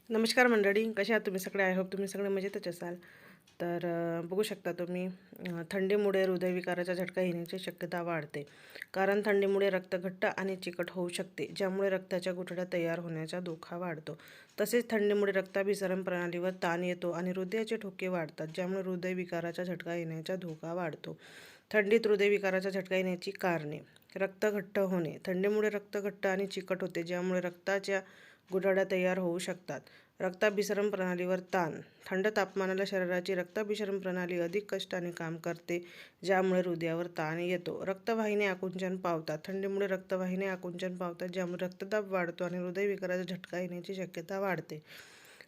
नमस्कार मंडळी, कसे आहात तुम्ही सगळे? आय होप तुम्ही सगळे मजेतच असाल. तर बघू शकता तुम्ही, थंडीमुळे हृदयविकाराचा झटका येण्याची शक्यता वाढते. कारण थंडीमुळे रक्त घट्ट आणि चिकट होऊ शकते, ज्यामुळे रक्ताच्या गुठळ्या तयार होण्याचा धोका वाढतो. तसेच थंडीमुळे रक्ताभिसरण प्रणालीवर ताण येतो आणि हृदयाचे ठोके वाढतात, ज्यामुळे हृदयविकाराचा झटका येण्याचा धोका वाढतो. थंडीत हृदयविकाराचा झटका येण्याची कारणे: रक्त घट्ट होणे: थंडीमुळे रक्त घट्ट आणि चिकट होते, ज्यामुळे रक्ताच्या गुठळ्या तयार होऊ शकतात. रक्ताभिसरण प्रणालीवर ताण: थंड तापमानाला शरीराची रक्ताभिसरण प्रणाली अधिक कष्टाने काम करते, ज्यामुळे हृदयावर ताण येतो. रक्तवाहिन्या आकुंचन पावतात: थंडीमुळे रक्तवाहिन्या आकुंचन पावतात, ज्यामुळे रक्तदाब वाढतो आणि हृदयविकाराचा झटका येण्याची शक्यता वाढते.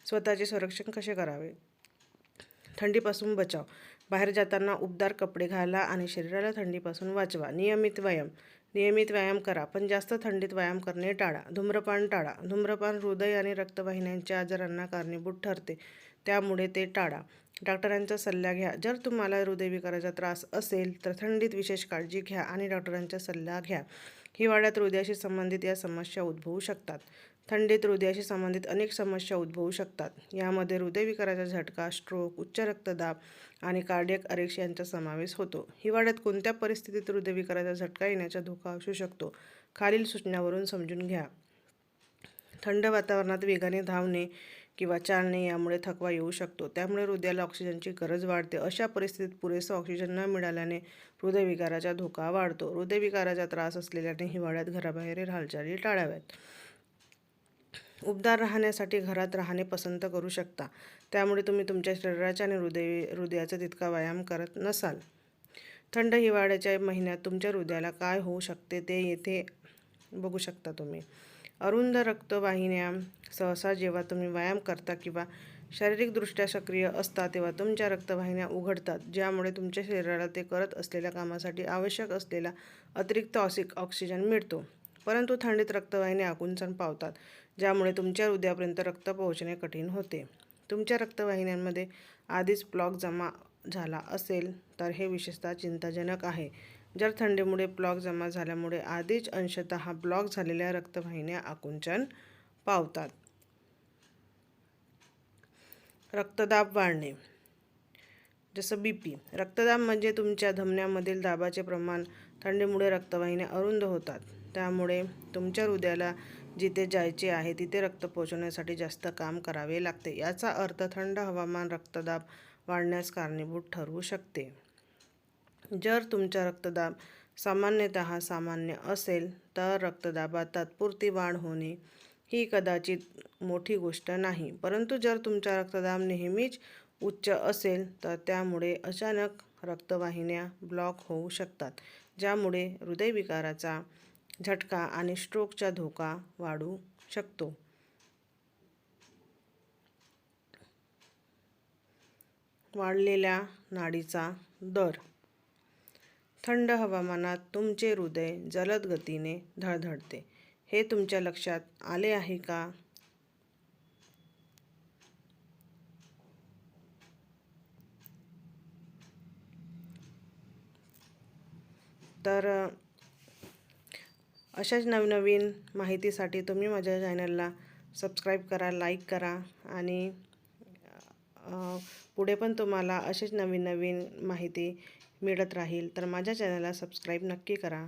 स्वतःचे संरक्षण कसे करावे? थंडीपासून बचाव: बाहेर जाताना उबदार कपडे घाला आणि शरीराला थंडीपासून वाचवा. नियमित व्यायाम करा, पण जास्त थंडीत व्यायाम करणे टाळा. धूम्रपान टाळा: धूम्रपान हृदय आणि रक्तवाहिन्यांच्या आजारांना कारणीभूत ठरते, त्यामुळे ते टाळा. डॉक्टरांचा सल्ला घ्या: जर तुम्हाला हृदयविकाराचा त्रास असेल तर थंडीत विशेष काळजी घ्या आणि डॉक्टरांचा सल्ला घ्या. हिवाळ्यात हृदयाशी संबंधित या समस्या उद्भवू शकतात. थंडीत हृदयाशी संबंधित अनेक समस्या उद्भवू शकतात. यामध्ये हृदयविकाराचा झटका, स्ट्रोक, उच्च रक्तदाब आणि कार्डियक अरेस्ट यांचा समावेश होतो. हिवाळ्यात कोणत्या परिस्थितीत हृदयविकाराचा झटका येण्याचा धोका असू शकतो? खालील सूचनावरून समजून घ्या. थंड वातावरणात वेगाने धावणे किंवा चालणे यामुळे थकवा येऊ शकतो, त्यामुळे हृदयाला ऑक्सिजनची गरज वाढते. अशा परिस्थितीत पुरेसा ऑक्सिजन न मिळाल्याने हृदयविकाराचा धोका वाढतो. हृदयविकाराचा त्रास असलेल्याने हिवाळ्यात घराबाहेरील हालचाली टाळाव्यात. उबदार राहण्यासाठी घरात राहणे पसंत करू शकता, त्यामुळे तुम्ही तुमच्या शरीराचा आणि हृदयाचा तितका व्यायाम करत नसाल. थंड हिवाळ्याच्या महिन्यात तुमच्या हृदयाला काय होऊ शकते ते येथे बघू शकता तुम्ही. अरुंद रक्तवाहिन्या: सहसा जेव्हा तुम्ही व्यायाम करता किंवा शारीरिकदृष्ट्या सक्रिय असता तेव्हा तुमच्या रक्तवाहिन्या उघडतात, ज्यामुळे तुमच्या शरीराला ते करत असलेल्या कामासाठी आवश्यक असलेला अतिरिक्त ऑक्सिजन मिळतो. परंतु थंडीत रक्तवाहिन्या आकुंचन पावतात, ज्यामुळे तुमच्या हृदयापर्यंत रक्त पोहोचणे कठीण होते. तुमच्या रक्तवाहिन्यांमध्ये आधीच प्लॉक जमा झाला असेल तर हे विशेषतः चिंताजनक आहे. जर थंडीमुळे प्लॉक जमा झाल्यामुळे आधीच अंशतः ब्लॉक झालेल्या रक्तवाहिन्या आकुंचन पावतात. रक्तदाब वाढणे, जसं BP. रक्तदाब म्हणजे तुमच्या धमन्यांमधील दाबाचे प्रमाण. थंडीमुळे रक्तवाहिन्या अरुंद होतात, त्यामुळे तुमच्या हृदयाला जिथे जायचे आहे तिथे रक्त पोहोचवण्यासाठी जास्त काम करावे लागते. याचा अर्थ थंड हवामान रक्तदाब वाढण्यास कारणीभूत ठरू शकते. जर तुमचा रक्तदाब सामान्यतः सामान्य असेल तर रक्तदाबात तात्पुरती वाढ होणे ही कदाचित मोठी गोष्ट नाही, परंतु जर तुमचा रक्तदाब नेहमीच उच्च असेल तर त्यामुळे अचानक रक्तवाहिन्या ब्लॉक होऊ शकतात, ज्यामुळे हृदयविकाराचा झटका आणि स्ट्रोकचा धोका वाढू शकतो. वाढलेल्या नाडीचा दर: थंड हवामानात तुमचे हृदय जलद गतीने धडधडते, हे तुमच्या लक्षात आले आहे का? तर अशाच नवनवीन माहितीसाठी तुम्ही माझ्या चॅनलला सबस्क्राईब करा, लाईक करा आणि पुढे पण तुम्हाला अशीच नवीन नवीन माहिती मिळत राहील. तर माझ्या चॅनलला सबस्क्राईब नक्की करा.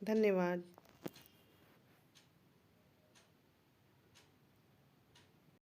धन्यवाद.